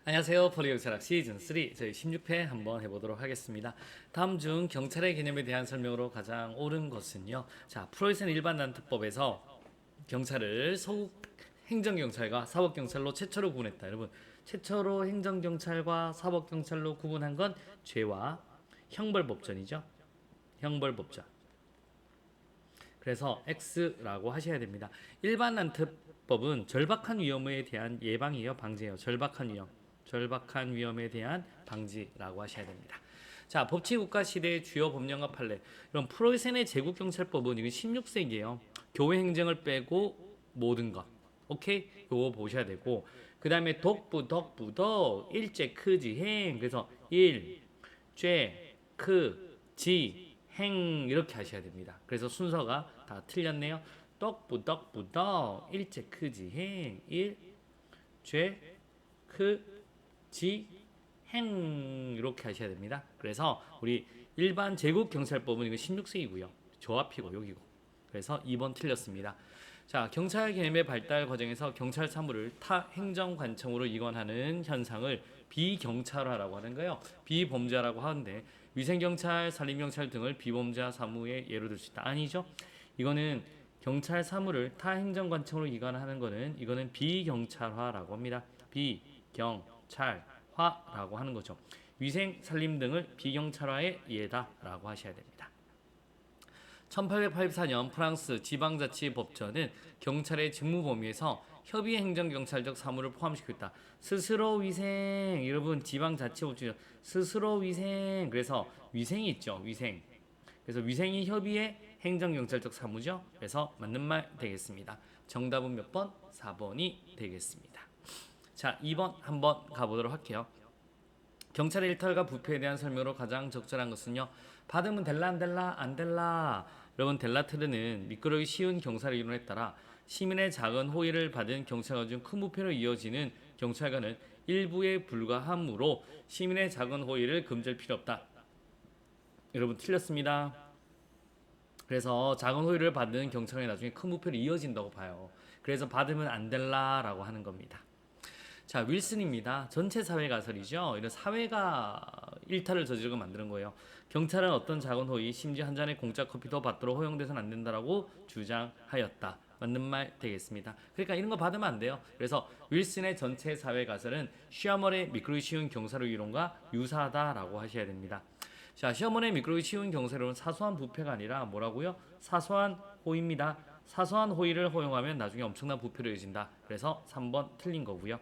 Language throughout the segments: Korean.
안녕하세요. 폴리경찰학 시즌 3 저희 16회 한번 해보도록 하겠습니다. 다음 중 경찰의 개념에 대한 설명으로 가장 옳은 것은요. 자, 프로이센 일반 난특법에서 경찰을 서구 행정경찰과 사법경찰로 최초로 구분했다. 여러분, 최초로 행정경찰과 사법경찰로 구분한 건 죄와 형벌법전이죠. 형벌법전. 그래서 X라고 하셔야 됩니다. 일반 난특법은 절박한 위험에 대한 예방이에요. 방지예요. 절박한 위험. 절박한 위험에 대한 방지라고 하셔야 됩니다. 자, 법치국가 시대의 주요 법령과 판례. 그럼 프로이센의 제국경찰법은 이건 16세기예요. 교회 행정을 빼고 모든 것. 오케이? 요거 보셔야 되고 그 다음에 독부, 덕부, 덕, 일제, 크지, 행. 그래서 일, 죄, 크, 지, 행 이렇게 하셔야 됩니다. 그래서 순서가 다 틀렸네요. 떡부, 떡부, 덕, 일제, 크지, 행, 일, 죄, 크, 지, 행 이렇게 하셔야 됩니다. 그래서 우리 일반 제국 경찰법은 이거 16세기고요. 조합이고 여기고. 그래서 2번 틀렸습니다. 자, 경찰 개념의 발달 과정에서 경찰 사무를 타 행정관청으로 이관하는 현상을 비경찰화라고 하는 거예요. 비범죄라고 하는데 위생경찰, 산림경찰 등을 비범죄 사무의 예로 들 수 있다. 아니죠? 이거는 경찰 사무를 타 행정관청으로 이관하는 거는 이거는 비경찰화라고 합니다. 비경찰화라고 하는 거죠. 위생, 산림 등을 비경찰화의 예다라고 하셔야 됩니다. 1884년 프랑스 지방자치법전은 경찰의 직무 범위에서 협의 행정경찰적 사무를 포함시켰다. 스스로 위생, 여러분 지방자치법전 스스로 위생. 그래서 위생이 있죠. 위생. 그래서 위생이 협의의 행정경찰적 사무죠. 그래서 맞는 말 되겠습니다. 정답은 몇 번? 4번이 되겠습니다. 자, 2번 한번 가보도록 할게요. 경찰의 일탈과 부패에 대한 설명으로 가장 적절한 것은요. 받으면 될라 안 될라 안 될라. 여러분 델라트르는 미끄러기 쉬운 경찰의 이론에 따라 시민의 작은 호의를 받은 경찰관 중 큰 부패로 이어지는 경찰관은 일부에 불과하므로 시민의 작은 호의를 금지할 필요 없다. 여러분 틀렸습니다. 그래서 작은 호의를 받는 경찰관이 나중에 큰 부패로 이어진다고 봐요. 그래서 받으면 안 될라라고 하는 겁니다. 자, 윌슨입니다. 전체 사회 가설이죠. 이런 사회가 일탈을 저지르고 만드는 거예요. 경찰은 어떤 작은 호의, 심지어 한 잔의 공짜 커피도 받도록 허용돼서는 안 된다라고 주장하였다. 맞는 말 되겠습니다. 그러니까 이런 거 받으면 안 돼요. 그래서 윌슨의 전체 사회 가설은 시어머니의 미끄러기 쉬운 경사로 이론과 유사하다라고 하셔야 됩니다. 자, 시어머니의 미끄러기 쉬운 경사로는 사소한 부패가 아니라 뭐라고요? 사소한 호의입니다. 사소한 호의를 허용하면 나중에 엄청난 부패로 이어진다. 그래서 3번 틀린 거고요.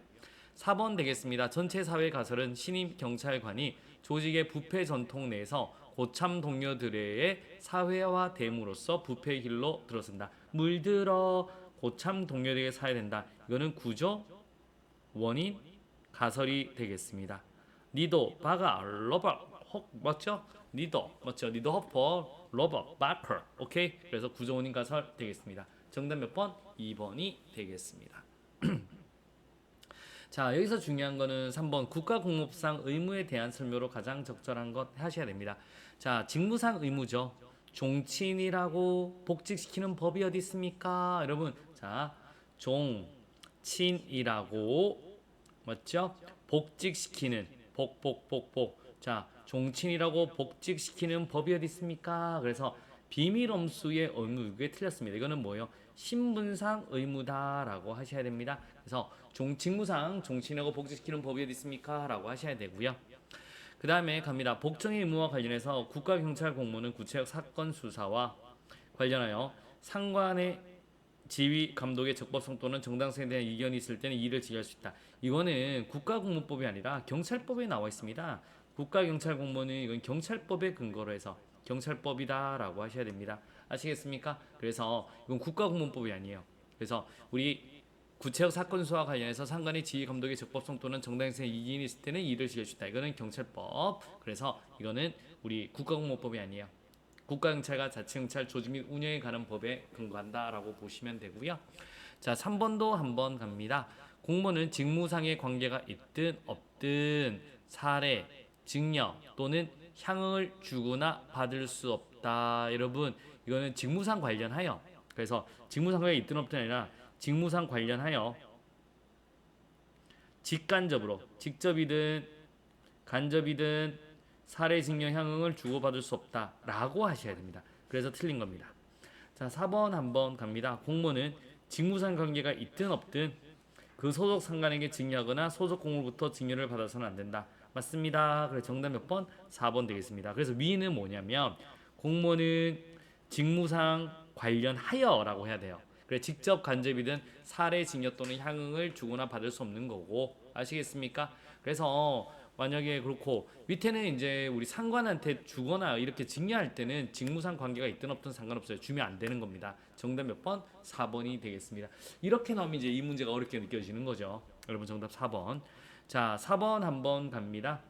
4번 되겠습니다. 전체 사회 가설은 신임 경찰관이 조직의 부패 전통 내에서 고참 동료들의 사회화됨으로써 부패의 길로 들어선다. 물들어 고참 동료들에게 사야 된다. 이거는 구조, 원인, 가설이 되겠습니다. 니도, 바가, 로버, 혹 맞죠? 니도 맞죠? 니도 허퍼, 로버, 바커. 오케이? 그래서 구조, 원인, 가설 되겠습니다. 정답 몇 번? 2번이 되겠습니다. 자, 여기서 중요한 거는 3번 국가공무상 의무에 대한 설명으로 가장 적절한 것 하셔야 됩니다. 자, 직무상 의무죠. 종친이라고 복직시키는 법이 어디 있습니까? 여러분, 자, 종친이라고 맞죠? 복직시키는 자, 종친이라고 복직시키는 법이 어디 있습니까? 그래서 비밀엄수의 의무 이게 틀렸습니다. 이거는 뭐예요? 신분상 의무다라고 하셔야 됩니다. 그래서 직무상 종친하고 복직시키는 법이 어디 있습니까? 라고 하셔야 되고요. 그 다음에 갑니다. 복종의 의무와 관련해서 국가경찰 공무는 구체적 사건 수사와 관련하여 상관의 지휘 감독의 적법성 또는 정당성에 대한 이견이 있을 때는 이를 제기할 수 있다. 이거는 국가공무법이 아니라 경찰법에 나와 있습니다. 국가경찰공무는 이건 경찰법에 근거로 해서 경찰법이다라고 하셔야 됩니다. 아시겠습니까? 그래서 이건 국가공무법이 아니에요. 그래서 우리 구체적 사건 수와 관련해서 상관의 지휘 감독의 적법성 또는 정당성에 이견이 있을 때는 이를 제기할 수 있다. 이거는 경찰법. 그래서 이거는 우리 국가공무법이 아니에요. 국가경찰과 자치경찰 조직 및 운영에 관한 법에 근거한다라고 보시면 되고요. 자, 3번도 한번 갑니다. 공무원은 직무상의 관계가 있든 없든 사례, 증여 또는 향응을 주거나 받을 수 없다. 여러분, 이거는 직무상 관련하여 그래서 직무상 관계가 있든 없든 아니라 직무상 관련하여 직간접으로 직접이든 간접이든 살해징용 향응을 주고받을 수 없다라고 하셔야 됩니다. 그래서 틀린 겁니다. 자, 4번 한번 갑니다. 공무원은 직무상 관계가 있든 없든 그 소속 상관에게 증여하거나 소속 공무로부터 증여를 받아서는 안 된다. 맞습니다. 그래서 정답 몇 번? 4번 되겠습니다. 그래서 위는 뭐냐면 공무원은 직무상 관련하여라고 해야 돼요. 그래 직접 간접이든 사례 증여 또는 향응을 주거나 받을 수 없는 거고 아시겠습니까? 그래서 만약에 그렇고 밑에는 이제 우리 상관한테 주거나 이렇게 증여할 때는 직무상 관계가 있든 없든 상관없어요. 주면 안 되는 겁니다. 정답 몇 번? 4번이 되겠습니다. 이렇게 나오면 이제 이 문제가 어렵게 느껴지는 거죠. 여러분 정답 4번. 자, 4번 한번 갑니다.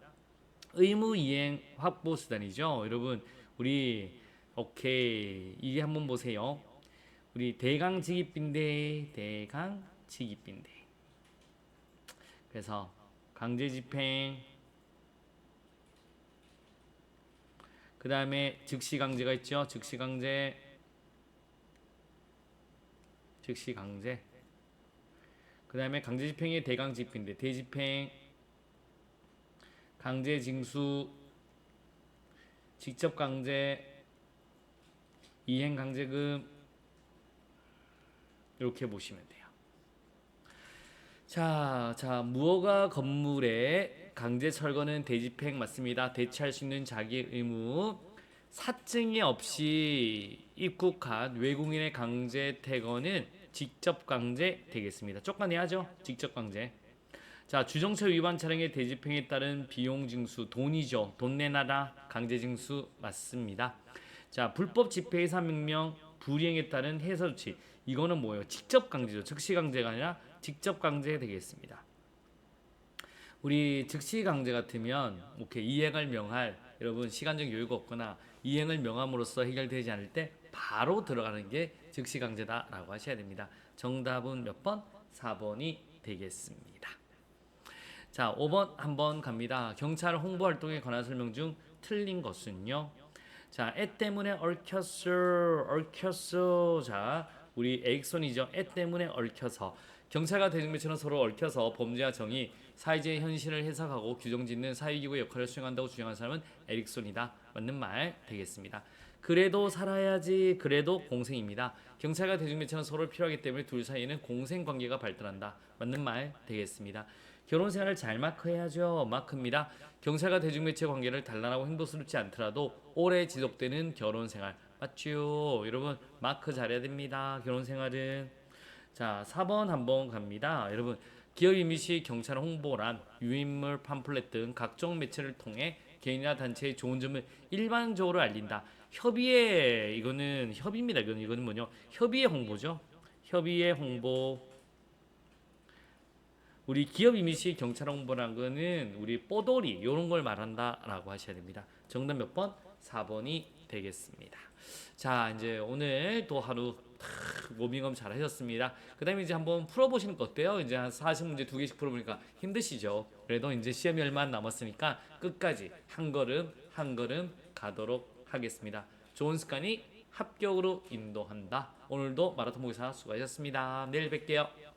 의무 이행 확보 수단이죠. 여러분 우리 오케이 이게 한번 보세요. 우리 대강직입빈대 대강직입빈대. 그래서 강제집행 그 다음에 즉시강제가 있죠. 즉시강제 그 다음에 강제집행의 대강집행인데 대집행 강제징수 직접강제 이행강제금 이렇게 보시면 돼요. 자, 무허가 건물에 강제 철거는 대집행 맞습니다. 대체할 수 있는 자기의 의무. 사증이 없이 입국한 외국인의 강제 퇴거는 직접 강제 되겠습니다. 쫓아내야죠. 직접 강제. 자, 주정처 위반 차량의 대집행에 따른 비용 징수 돈이죠. 돈 내놔라. 강제 징수 맞습니다. 자, 불법 집회 해사 명령 불이행에 따른 해서 조치. 이거는 뭐예요? 직접 강제죠. 즉시 강제가 아니라 직접 강제 되겠습니다. 우리 즉시 강제 같으면 오케이 이행을 명할 여러분 시간적 여유가 없거나 이행을 명함으로써 해결되지 않을 때 바로 들어가는 게 즉시 강제다라고 하셔야 됩니다. 정답은 몇 번? 4번이 되겠습니다. 자, 5번 한번 갑니다. 경찰 홍보 활동에 관한 설명 중 틀린 것은요. 자, 애 때문에 얽혔어. 자, 우리 에릭손이죠. 애 때문에 얽혀서 경찰과 대중매체는 서로 얽혀서 범죄와 정의, 사회주의 현실을 해석하고 규정짓는 사회기구의 역할을 수행한다고 주장하는 사람은 에릭손이다. 맞는 말 되겠습니다. 그래도 살아야지. 그래도 공생입니다. 경찰과 대중매체는 서로 필요하기 때문에 둘 사이에는 공생관계가 발달한다. 맞는 말 되겠습니다. 결혼생활을 잘 마크해야죠. 마크입니다. 경찰과 대중매체 관계를 단란하고 행복스럽지 않더라도 오래 지속되는 결혼생활 맞죠? 여러분 마크 잘해야 됩니다. 결혼생활은. 자, 4번 한번 갑니다. 여러분 기업 이미지 경찰 홍보란 유인물 팜플렛 등 각종 매체를 통해 개인이나 단체의 좋은 점을 일반적으로 알린다. 협의회 이거는 협의입니다. 이거는 뭐냐? 협의회 홍보죠. 협의회 홍보. 우리 기업 이미지 경찰 홍보라는 거는 우리 뽀돌이 이런 걸 말한다라고 하셔야 됩니다. 정답 몇 번? 4번이 되겠습니다. 자, 이제 오늘 또 하루 워밍업 잘 하셨습니다. 그 다음에 이제 한번 풀어보시는 거 어때요? 이제 한 40문제 2개씩 풀어보니까 힘드시죠? 그래도 이제 시험이 얼마 안 남았으니까 끝까지 한 걸음 한 걸음 가도록 하겠습니다. 좋은 습관이 합격으로 인도한다. 오늘도 마라톤 모의사 수고하셨습니다. 내일 뵐게요.